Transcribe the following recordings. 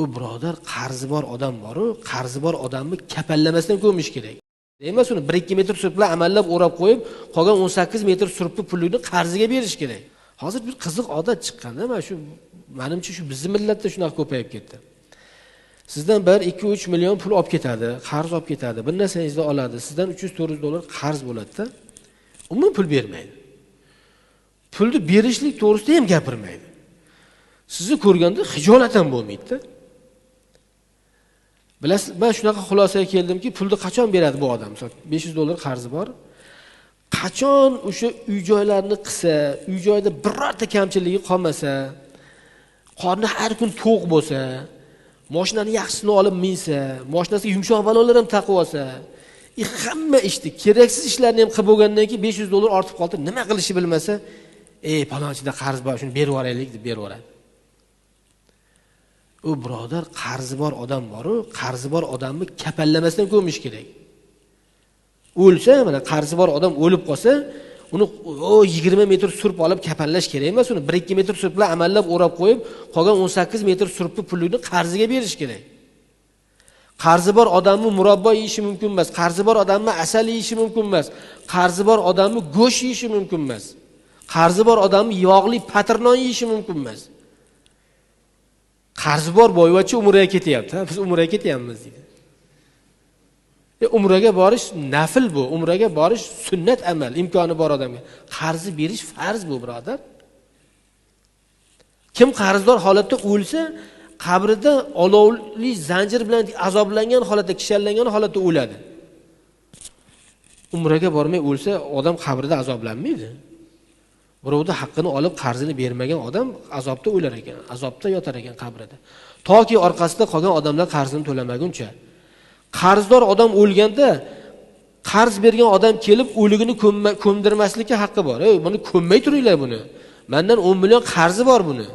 U birodar qarzi bor odam bor-ku, qarzi bor odamni kapallamasdan ko'mish kerak. Emas uni 1-2 metr surplar amallab o'rab qo'yib, qolgan 18 metr surpni pulini qarziga berish kerak. Hozir bir qiziq odat chiqqanda, menimcha shu bizning millatda shunaqa ko'payib ketdi. Sizdan 1-2-3 million pul olib ketadi, qarz olib ketadi. Bir narsangizni oladi, sizdan 300-400 dollar qarz bo'ladi-da. Umuman pul bermaydi. Pulni berishlik to'g'risida ham gapirmaydi. Sizni ko'rganda hijolat ham bo'lmaydi-da. Bilasiz, men shunaqa xulosaga keldimki, pulni qachon beradi bu odam? 500 dollar qarzi bor. Qachon o'sha uy-joylarni qilsa, uy-joyda birorta kamchiligi qolmasa, qorni har kun to'q bo'lsa, mashinani yaxshisini olib minsa, mashinasiga yumshoq balolar ham taqib olsa, hamma ishni, keraksiz ishlarni ham qilib bo'lgandan keyin 500 dollar ortib qoldi, nima qilishni bilmasa, palonchida qarz bor, shuni berib yuboraylik deb berib yuboradi. U birodar qarzi bor odam bor-ku, qarzi bor odamni kapallamasdan ko'mish kerak. O'lsa, mana qarzi bor odam o'lib qolsa, uni 20 metr surp olib kapallash kerak emas, uni 1-2 metr surplar amallab o'rab qo'yib, qolgan 18 metr surpni pulini qarziga berish kerak. Qarzi bor odamni murabbo yeyishi mumkin emas, qarzi bor odamni asal yeyishi mumkin emas, qarzi bor odamni go'sht yeyishi mumkin emas. Qarzi bor odamni yog'li patirnon yeyishi mumkin emas. Qarzi bor boyvachcha umraga ketyapti, biz umraga ketyapmiz deydi. Umraga borish nafil bu, umraga borish sunnat amal, imkoni bor odamga. Qarzi berish farz bu, birodar. Kim qarzdor holatda o'lsa, qabrida olovli zanjir bilan azoblangan holatda, kishanlangan holatda o'ladi. Umraga bormay o'lsa, odam qabrida azoblanmaydi. Birovda haqqini olib qarzini bermagan odam azobda o'lar ekan, azobda yotar ekan qabrida. Toki orqasida qolgan odamlar qarzini to'lamaguncha. Qarzdor odam o'lganda qarz bergan odam kelib o'ligini ko'mdirmaslikka haqqi bor. Buni ko'mmay turinglar buni. Mendan 10 million qarzi bor buni.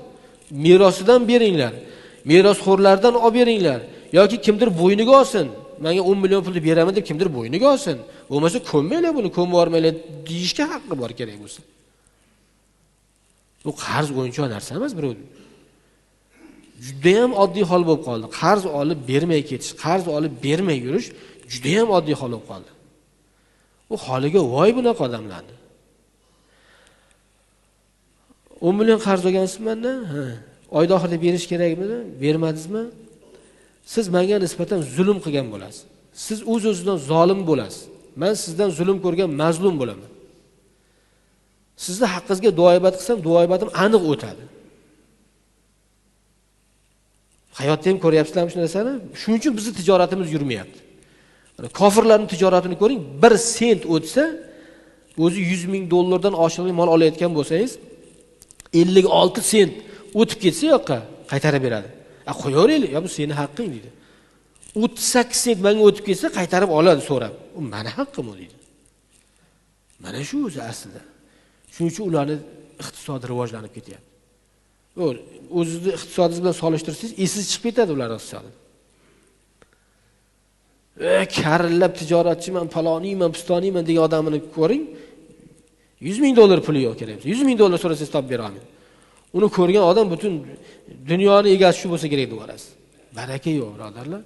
Merosidan beringlar. Merosxo'rlardan olib beringlar yoki kimdir bo'yniga olsin. Menga 10 million pulni beraman deb kimdir bo'yniga olsin. Bo'lmasa ko'mmaylar buni, ko'mib yormaylar deyishga haqqi bor kerak bo'lsa. Bu qarz o'yinchoq narsa emas, birov. Juda ham oddiy hol bo'lib qoldi. Qarz olib bermay ketish, qarz olib bermay yurish juda ham oddiy hol bo'lib qoldi. Bu holiga voy bunaqa odamlarni. 10 million qarz olgansiz mendan? Oyda oxirida berish kerakmidi? Bermadingizmi? Siz menga nisbatan zulm qilgan bo'lasiz. Siz o'z-o'zidan zolim bo'lasiz. Men sizdan zulm ko'rgan mazlum bo'laman. Sizni haqqingizga duoibat qilsam, duoibatim aniq o'tadi. Hayotda ham ko'ryapsizlarmi shu narsani? Shuning uchun bizning tijoratimiz yurmayapti. Kofirlarning tijoratini ko'ring, 1 sent o'tsa, o'zi 100 ming dollardan oshiqli mol olayotgan bo'lsangiz, 56 sent o'tib ketsa yoqqa qaytarib beradi. Qo'yaveraylik, bu seni haqqing deydi. 38 sent menga o'tib ketsa qaytarib oladi so'rab. U meni haqqim u deydi. Mana shu o'zi aslida. Shuning uchun ularning iqtisodi rivojlanib ketyapti. O'zingizni iqtisodingiz bilan solishtirsangiz, esiz chiqib ketadi ular iqtisodi. Karillab tijoratchiman, paloniyman, pistoniyman degan odamni ko'ring. 100 ming dollar puli yo'q kerak. 100 ming dollar so'rasangiz topib bera olmaydi. Uni ko'rgan odam butun dunyoni egasi shu bo'lsa kerak deb o'ylasiz. Baraka yo'q, birodarlar.